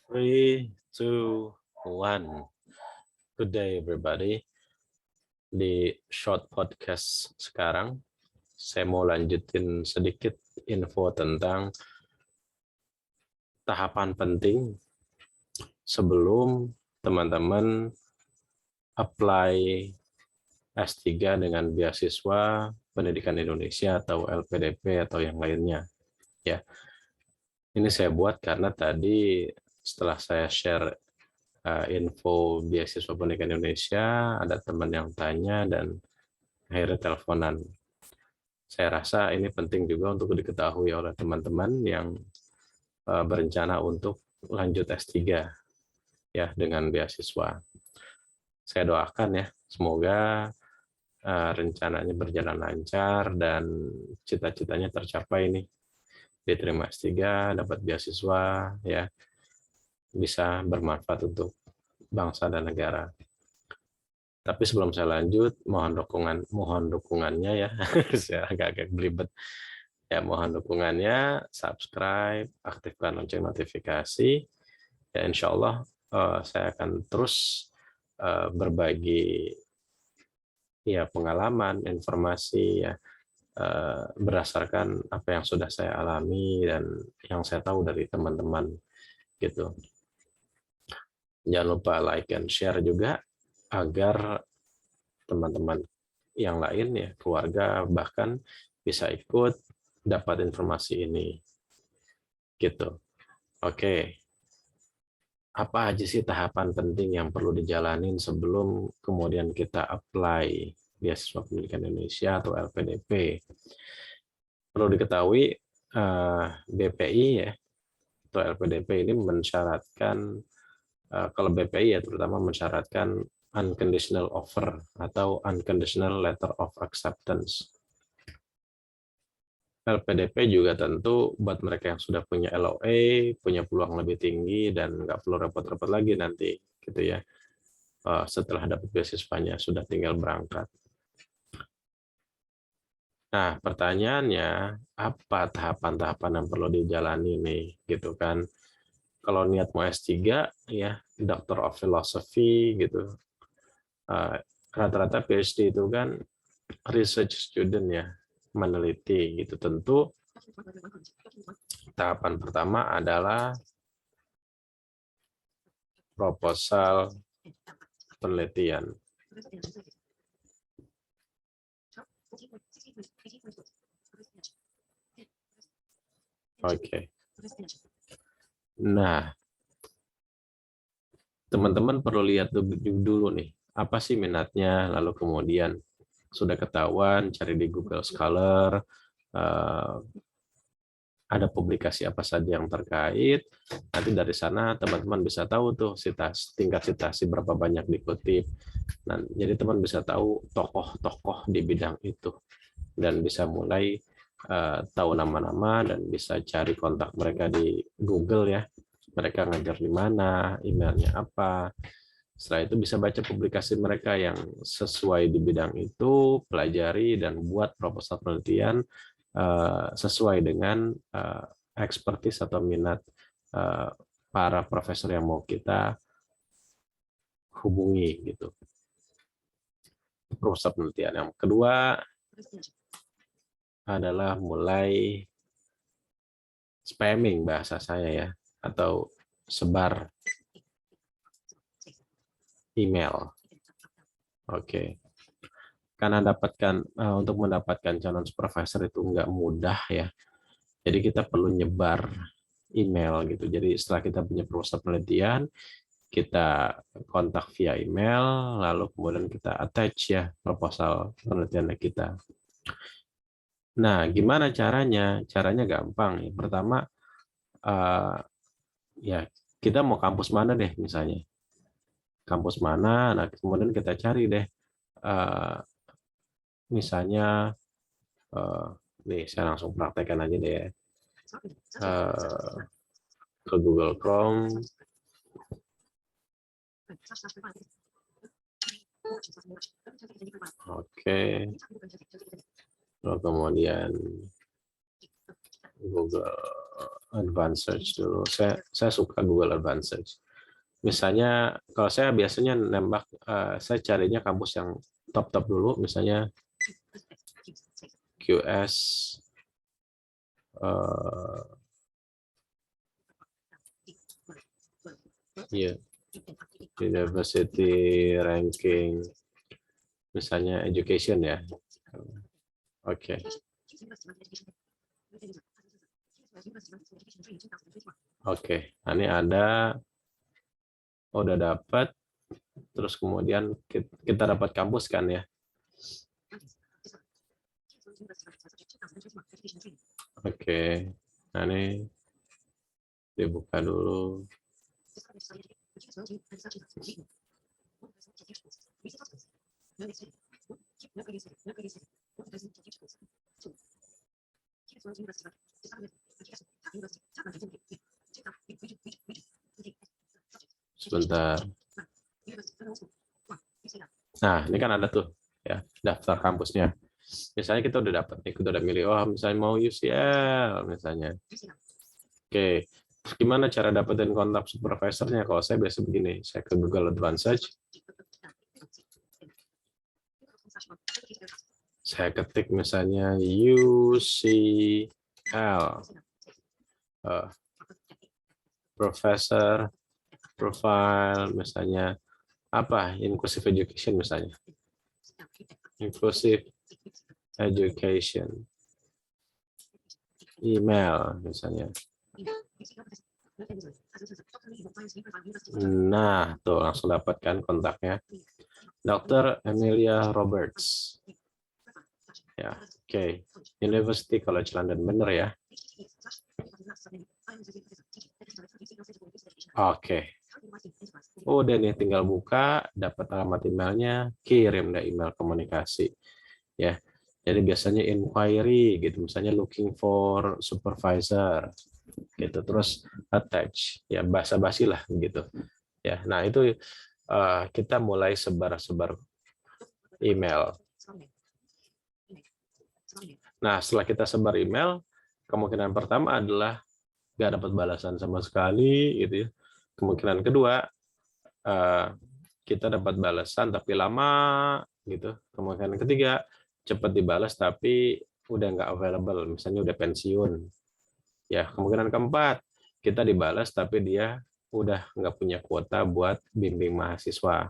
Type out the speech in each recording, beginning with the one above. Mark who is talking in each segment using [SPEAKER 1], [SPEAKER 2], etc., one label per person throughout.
[SPEAKER 1] Three, two, one. Good day everybody. Di short podcast sekarang, saya mau lanjutin sedikit info tentang tahapan penting sebelum teman-teman apply S3 dengan beasiswa pendidikan Indonesia atau LPDP atau yang lainnya. Ya, ini saya buat karena tadi setelah saya share info beasiswa pendidikan Indonesia, ada teman yang tanya dan akhirnya teleponan. Saya rasa ini penting juga untuk diketahui oleh teman-teman yang berencana untuk lanjut S3 ya dengan beasiswa. Saya doakan ya, semoga rencananya berjalan lancar dan cita-citanya tercapai nih. Diterima S3, dapat beasiswa ya, bisa bermanfaat untuk bangsa dan negara. Tapi sebelum saya lanjut, mohon dukungannya ya. Saya agak-agak belibet. Ya, mohon dukungannya, subscribe, aktifkan lonceng notifikasi. Ya, insya Allah saya akan terus berbagi ya pengalaman, informasi ya berdasarkan apa yang sudah saya alami dan yang saya tahu dari teman-teman gitu. Jangan lupa like and share juga agar teman-teman yang lain ya, keluarga bahkan bisa ikut dapat informasi ini. Gitu. Oke. Apa aja sih tahapan penting yang perlu dijalanin sebelum kemudian kita apply beasiswa pendidikan Indonesia atau LPDP? Perlu diketahui BPI ya atau LPDP ini mensyaratkan kalau BPI ya terutama mensyaratkan unconditional offer atau unconditional letter of acceptance. LPDP juga tentu buat mereka yang sudah punya LOA, punya peluang lebih tinggi dan nggak perlu repot-repot lagi nanti gitu ya. Setelah dapat beasiswanya sudah tinggal berangkat. Nah, pertanyaannya apa tahapan-tahapan yang perlu dijalani nih gitu kan. Kalau niat mau S3 ya, Doctor of Philosophy gitu. Rata-rata PhD itu kan research student ya, meneliti gitu. Tentu tahapan pertama adalah proposal penelitian. Oke. Nah, teman-teman perlu lihat dulu nih, apa sih minatnya, lalu kemudian sudah ketahuan, cari di Google Scholar, ada publikasi apa saja yang terkait, nanti dari sana teman-teman bisa tahu tuh tingkat citasi berapa banyak dikutip. Nah, jadi teman bisa tahu tokoh-tokoh di bidang itu dan bisa mulai tahu nama-nama dan bisa cari kontak mereka di Google ya. Mereka ngajar di mana, emailnya apa. Setelah itu bisa baca publikasi mereka yang sesuai di bidang itu, pelajari dan buat proposal penelitian sesuai dengan expertise atau minat para profesor yang mau kita hubungi gitu. Proposal penelitian yang kedua adalah mulai spamming bahasa saya ya, atau sebar email. Oke. Karena untuk mendapatkan calon supervisor itu nggak mudah ya. Jadi kita perlu nyebar email gitu. Jadi setelah kita punya proposal penelitian, kita kontak via email, lalu kemudian kita attach ya proposal penelitian kita. Nah, gimana caranya? Caranya gampang. Yang pertama, ya kita mau kampus mana deh misalnya. Kampus mana, nah kemudian kita cari deh. Misalnya, nih saya langsung praktekkan aja deh. Ke Google Chrome. Oke. Lalu kemudian Google Advanced Search dulu. Saya suka Google Advanced Search. Misalnya kalau saya biasanya nembak, saya carinya kampus yang top dulu, misalnya QS University ranking, misalnya education ya. Oke. Oke, nah, ini ada, udah dapat, terus kemudian kita dapat kampus kan ya. Oke, nah ini dibuka dulu. Sebentar. Nah, ini kan ada tuh ya daftar kampusnya. Misalnya kita udah dapat nih, kita udah milih, oh misalnya mau UCL misalnya. Oke, gimana cara dapetin kontak supervisornya? Kalau saya biasa begini, saya ke Google Advanced Search, saya ketik misalnya UCL, professor, profile, misalnya apa, inclusive education misalnya, inclusive education, email misalnya. Nah, tuh langsung dapatkan kontaknya. Dr. Emilia Roberts. Ya, oke. University College London, bener ya? Oke. Udah nih, tinggal buka, dapat alamat emailnya, kirim deh email komunikasi. Ya. Jadi biasanya inquiry gitu, misalnya looking for supervisor gitu, terus attach, ya basa-basi lah gitu. Ya, nah itu kita mulai sebar-sebar email. Nah, setelah kita sebar email, kemungkinan pertama adalah nggak dapat balasan sama sekali, gitu ya. Kemungkinan kedua, kita dapat balasan tapi lama, gitu. Kemungkinan ketiga, cepat dibalas tapi udah nggak available, misalnya udah pensiun. Ya, kemungkinan keempat, kita dibalas tapi dia udah nggak punya kuota buat bimbing mahasiswa.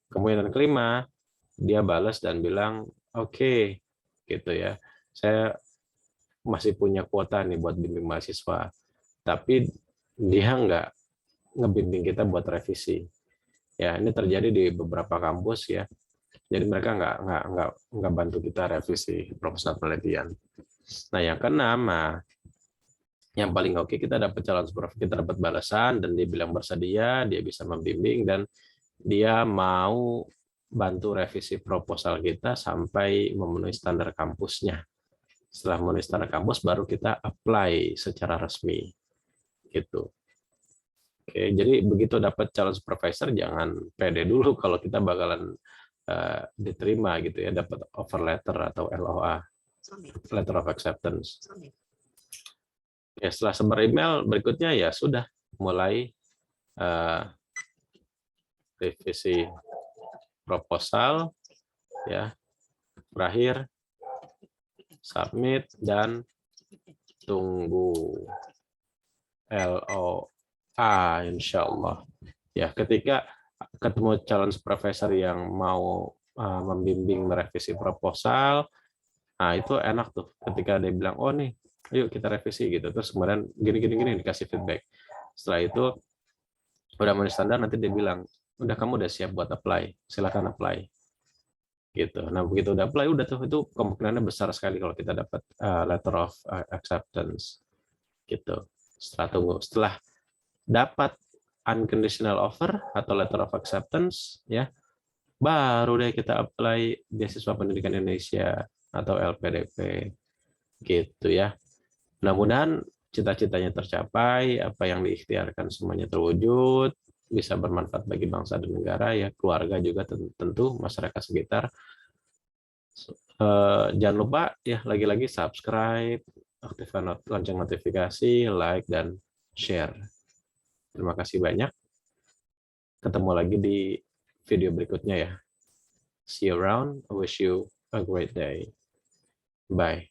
[SPEAKER 1] Kemungkinan kelima, dia balas dan bilang, oke, gitu ya, saya masih punya kuota nih buat bimbing mahasiswa, tapi dia nggak ngebimbing kita buat revisi. Ya, ini terjadi di beberapa kampus ya. Jadi mereka nggak bantu kita revisi proposal penelitian. Nah, yang keenam, yang paling oke, kita dapat calon supervisor, kita dapat balasan dan dia bilang bersedia, dia bisa membimbing dan dia mau bantu revisi proposal kita sampai memenuhi standar kampusnya. Setelah memenuhi standar kampus baru kita apply secara resmi gitu. Oke, jadi begitu dapat calon supervisor jangan pede dulu kalau kita bakalan diterima gitu ya, dapat offer letter atau LOA, letter of acceptance. Ya, setelah sebar email berikutnya ya sudah mulai revisi proposal ya, berakhir, submit dan tunggu LOA insya Allah. Ya, ketika ketemu calon supervisor yang mau membimbing merevisi proposal, nah itu enak tuh ketika dia bilang, oh nih, yuk kita revisi gitu. Terus kemudian gini dikasih feedback. Setelah itu udah memenuhi standar, nanti dia bilang, udah kamu udah siap buat apply, silakan apply. Gitu. Nah begitu udah apply, udah tuh itu kemungkinannya besar sekali kalau kita dapat letter of acceptance. Gitu. Setelah dapat unconditional offer atau letter of acceptance, ya baru deh kita apply beasiswa pendidikan Indonesia atau LPDP. Gitu ya. Mudah-mudahan cita-citanya tercapai, apa yang diikhtiarkan semuanya terwujud, bisa bermanfaat bagi bangsa dan negara, ya keluarga juga tentu, masyarakat sekitar. Jangan lupa ya lagi-lagi subscribe, aktifkan lonceng notifikasi, like, dan share. Terima kasih banyak. Ketemu lagi di video berikutnya ya. See you around. I wish you a great day. Bye.